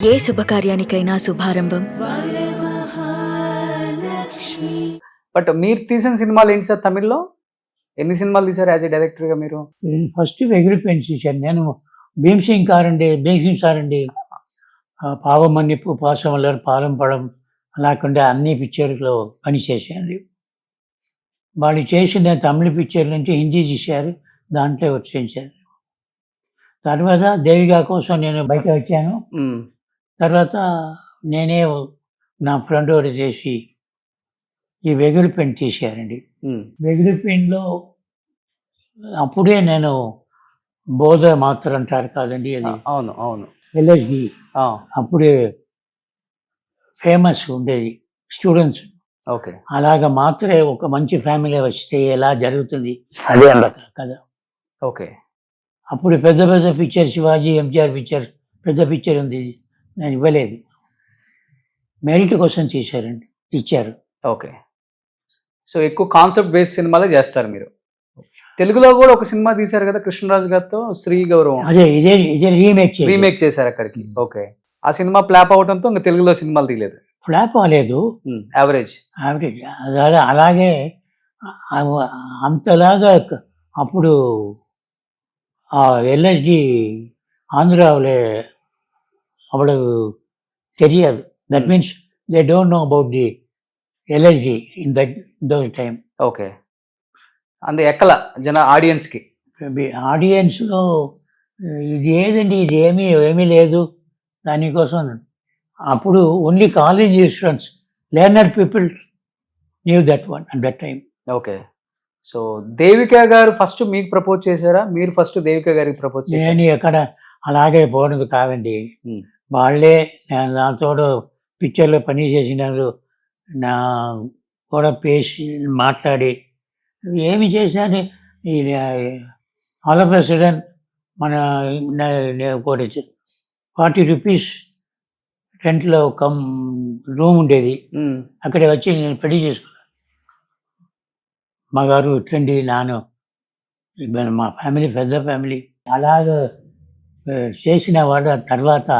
ఏ శుభకార్యానికైనా శుభారంభం. But మీరు తీసిన సినిమాలు ఏంటి సార్ తమిళ్లో? ఎన్ని సినిమాలు తీశారు యాజ్ ఎ డైరెక్టర్గా మీరు? ఫస్ట్ వెగిలి పెయింట్స్ ఇచ్చాను నేను. భీమ్సింగ్ సారండి పావమన్నిపు పాసమల్లరు పాలం పడం అలాకుండా అన్ని పిక్చర్లో పనిచేశాను. వాళ్ళు చేసిన తమిళ పిక్చర్ నుంచి హిందీ తీశారు, దాంట్లో వచ్చేసారు. తర్వాత దేవిగా కోసం నేను బయట వచ్చాను. తర్వాత నేనే నా ఫ్రెండ్ ఒకటి చేసి ఈ వెగులు పెయింట్ తీశారండి. వెగులు పెయింట్లో అప్పుడే నేను బోధ మాత్రం అంటారు కాదండి, అది అవును అవును ఎల్ఎస్డి అప్పుడే ఫేమస్ ఉండేది స్టూడెంట్స్. ఓకే, అలాగ మాత్రమే ఒక మంచి ఫ్యామిలీ వస్తే ఎలా జరుగుతుంది అదే అలా కదా. ఓకే, అప్పుడు పెద్ద పెద్ద పిక్చర్ శివాజీ ఎంజిఆర్ పిక్చర్ పెద్ద పిక్చర్ ఉంది, నేను ఇవ్వలేదు. మెరిట్ కోసం తీశారండి, ఇచ్చారు. ఓకే, సో ఎక్కువ కాన్సెప్ట్ బేస్డ్ సినిమాలే చేస్తారు మీరు. తెలుగులో కూడా ఒక సినిమా తీశారు కదా కృష్ణరాజు గారితో, శ్రీ గౌరవం. అదే ఇదే ఇదే రీమేక్ చేశారు అక్కడికి. ఓకే, ఆ సినిమా ఫ్లాప్ అవడంతో ఇంకా తెలుగులో సినిమాలు తీయలేదు. ఫ్లాప్ అవ్వలేదు, యావరేజ్. అలాగే అంతలాగా అప్పుడు ఎల్ఎస్డి ఆంధ్రాவில் அவ்வளவு தெரியாது. That means they don't know about the LSD in those time. Okay, అందు ఎక్కల ఆడియన్స్కి. ఆడియన్స్లో ఇది ఏదండి, ఇది ఏమీ లేదు దానికోసం. అప్పుడు only college students, learner people knew that one at that time. Okay, so Devika గారు ఫస్ట్ మీకు ప్రపోజ్ చేశారా, మీరు ఫస్ట్ దేవిక గారికి ప్రపోజ్ చేశారా? నేను ఎక్కడ అలాగే పోనది కాదండి. వాళ్ళే నాతో పిక్చర్లో పని చేసినారు, నా కూడా పేసి మాట్లాడి ఏమి చేసినా ఆల్ ఆఫ్ ఎ సడన్ మన ఒకటి 40 రూపీస్ రెంట్లో రూమ్ ఉండేది, అక్కడ వచ్చి నేను పెళ్లి చేసుకున్నాను. మా గారు ఇట్లండి నాను, మా ఫ్యామిలీ పెద్ద ఫ్యామిలీ అలాగ చేసిన వాడు. తర్వాత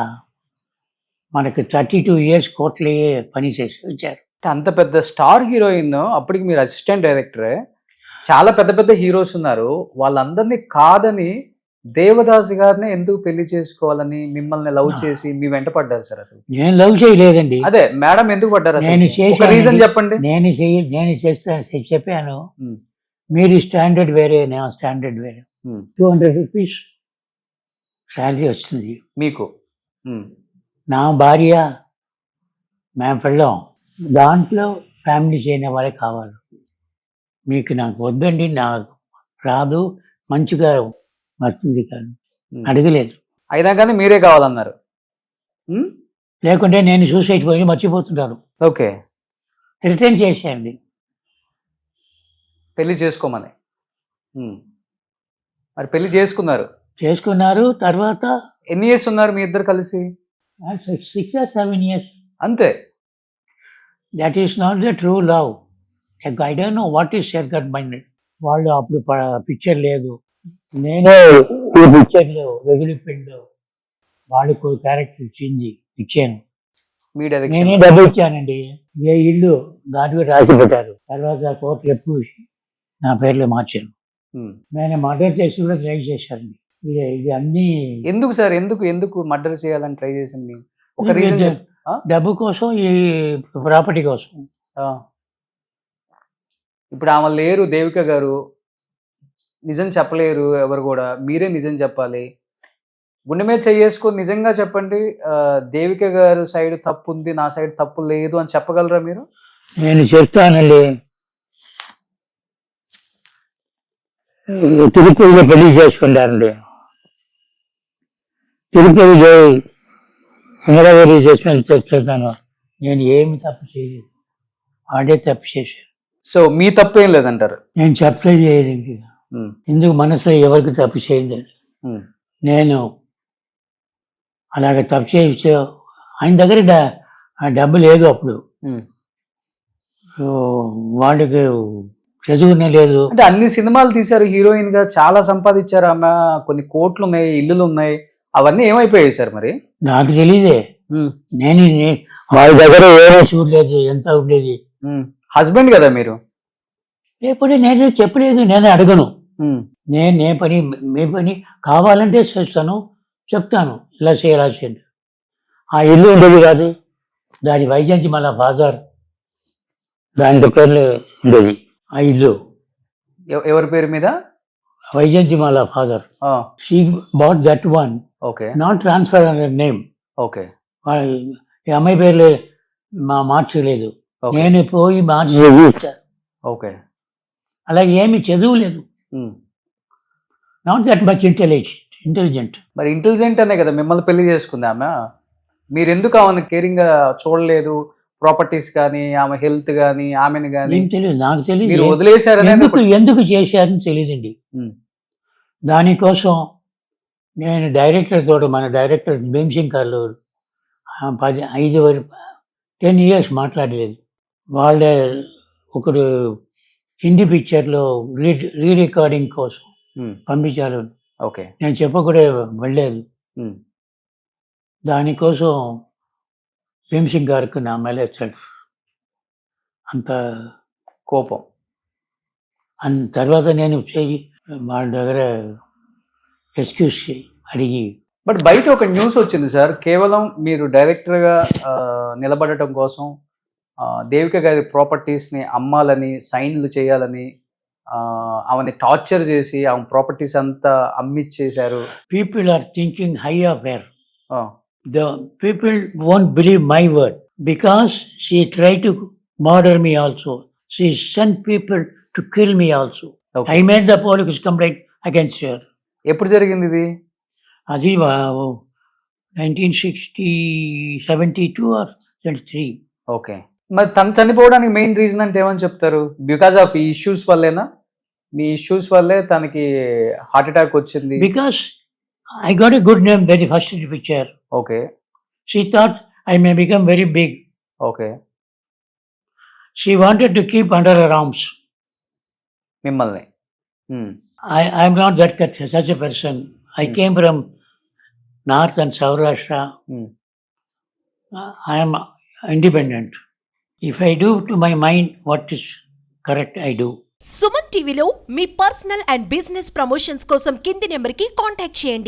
మనకు 32 years కోట్లే పని చేసి వచ్చారు. అంత పెద్ద స్టార్ హీరోయిన్, అప్పటికి మీరు అసిస్టెంట్ డైరెక్టరే, చాలా పెద్ద పెద్ద హీరోస్ ఉన్నారు, వాళ్ళందరినీ కాదని దేవదాస్ గారిని ఎందుకు పెళ్లి చేసుకోవాలని మిమ్మల్ని లవ్ చేసి మీ వెంట పడ్డారు సార్? అసలు నేను లవ్ చేయలేదండి. అదే మేడం ఎందుకు పడ్డారు? నేను రీజన్ చెప్పండి. నేను చేస్తాను చెప్పాను, మీరు స్టాండర్డ్ వేరే, నా స్టాండర్డ్ వేరే. 200 రూపీస్ శాలరీ వస్తుంది మీకు, నా భార్య మేము పెళ్ళాం, దాంట్లో ఫ్యామిలీ చేయని వాళ్ళే కావాలి, మీకు నాకు వద్దండి, నాకు రాదు, మంచిగా వస్తుంది కాదు, అడగలేదు. అయినా కానీ మీరే కావాలన్నారు. లేకుంటే నేను సూసైడ్ పోయి మర్చిపోతుంటాను. ఓకే, రిటర్న్ చేసేయండి పెళ్లి చేసుకోమని. మరి పెళ్లి చేసుకున్నారు. తర్వాత ఎన్ని ఇయర్స్ ఉన్నారు మీ ఇద్దరు కలిసి? 6 or 7 years అంతే. That is not the true love. I don't know what is shortcut minded. వాళ్ళు అప్పుడు పిక్చర్ లేదు, నేను ఈ పిక్చర్లో వెగులిపిండిలో వాళ్ళకు క్యారెక్టర్ ఇచ్చాను. నేనే డబ్బు ఇచ్చానండి. ఏ ఇల్లు దాంట్లో రాసి పెట్టారు. తర్వాత కోర్టులు ఎప్పుడు నా పేర్లో మార్చాను. నేను మర్డర్ చేసి కూడా ట్రై చేశానండి. ఇది అన్ని ఎందుకు సార్? ఎందుకు మర్డర్ చేయాలని ట్రై చేసింది? ఒక రీజన్. డబ్బు కోసం, ఈ ప్రాపర్టీ కోసం. ఇప్పుడు ఆమె లేరు, దేవిక గారు నిజం చెప్పలేరు ఎవరు కూడా, మీరే నిజం చెప్పాలి. గుండె మీద చేసుకొని నిజంగా చెప్పండి, దేవిక గారు సైడ్ తప్పు ఉంది, నా సైడ్ తప్పు లేదు అని చెప్పగలరా మీరు? నేను చెప్తానండి. తిరుపతిలో పెళ్లి చేసుకుంటారండి, తిరుపతి ఇంద్రవరి చేసుకుని చెప్తాను. నేను ఏమి తప్పు చేయలేదు, వాడే తప్పు చేశాను. సో మీ తప్పు ఏం లేదంటారు? నేను చెప్పలేదు చేయలేదు. ఎందుకు మనసులో ఎవరికి తప్పు చేయలేదు. నేను అలాగ తప్పు చేయించా. ఆయన దగ్గర డబ్బు లేదు అప్పుడు, వాళ్ళకి చదువునే లేదు. అంటే అన్ని సినిమాలు తీశారు, హీరోయిన్ గా చాలా సంపాదించారు ఆమె, కొన్ని కోట్లు ఉన్నాయి, ఇల్లులు ఉన్నాయి, అవన్నీ ఏమైపోయాయి సార్ మరి? నాకు తెలియదే. వాళ్ళ దగ్గర ఏమీ చూడలేదు, ఎంత ఉండేది. హస్బెండ్ కదా మీరు? ఎప్పుడు నేనే చెప్పలేదు, నేనే అడగను. ఏ పని కావాలంటే చేస్తాను, చెప్తాను ఇలా చేయాల్సింది. ఆ ఇల్లు ఉండేది కాదు, దాని వైజయంతి మళ్ళా ఫాదర్ దాని పేర్లు ఉండేది ఆ ఇల్లు. ఎవరి పేరు మీద? వైజయంతి మళ్ళా father. She bought that one, okay, not transfer అనే నేమ్. ఓకే, ఈ అమ్మాయి పేర్లే మార్చలేదు, నేను పోయి మార్చి. ఓకే, అలాగే ఏమి చదువు లేదు, నాట్ దట్ మచ్ ఇంటెలిజెంట్. మరి ఇంటెలిజెంట్ అనే కదా మిమ్మల్ని పెళ్లి చేసుకుంది ఆమె. మీరు ఎందుకు ఆమెను కేరింగ్ గా చూడలేదు? ప్రాపర్టీస్ కానీ, ఆమె హెల్త్ కానీ, ఆమెను కానీ ఏం తెలియదు, నాకు తెలియదు. మీరు వదిలేశారని ఎందుకు చేశారని తెలియదండి. దానికోసం నేను డైరెక్టర్ తోటి, మన డైరెక్టర్ భీమ్సింగ్ కార్లు 10 years మాట్లాడలేదు. వాళ్ళే ఒకడు హిందీ పిక్చర్లో రీ రికార్డింగ్ కోసం పంపించారు. ఓకే, నేను చెప్పకూడే వెళ్ళలేదు. దానికోసం భీమ్సింగ్ గారికి నా ಮೇಲೆ అంత కోపం. తర్వాత నేను వాళ్ళ దగ్గర ఎక్స్క్యూజ్ అడిగి. బట్ బయట ఒక న్యూస్ వచ్చింది సార్, కేవలం మీరు డైరెక్టర్గా నిలబడటం కోసం దేవిక గారి ప్రాపర్టీస్ని అమ్మాలని, సైన్లు చేయాలని ఆమెని టార్చర్ చేసి ఆమె ప్రాపర్టీస్ అంతా అమ్మిచ్చేశారు. People are thinking high of her. The people won't believe my word because she tried to murder me also. She sent people to kill me also. Okay. I made the police complaint against her. ఎప్పుడు జరిగింది ఇది? అది 1960, 72 or 73. Okay, మరి తను చనిపోవడానికి main reason అంటే ఏమని చెప్తారు? బికాస్ ఆఫ్ ఈ ఇష్యూస్ వల్లేనా? మీ ఇష్యూస్ వల్లే తనకి హార్ట్ అటాక్ వచ్చింది? Because I got a good name very first in the picture. Okay. She thought I may become very big. Okay. She wanted to keep under her arms. మిమ్మల్ని. I am not such a person. I came from North and Saurashtra. I am independent. If I do to my mind what is correct, I do. Suman టీవీలో మీ personal and business promotions కోసం కింది నెంబర్కి contact చేయండి.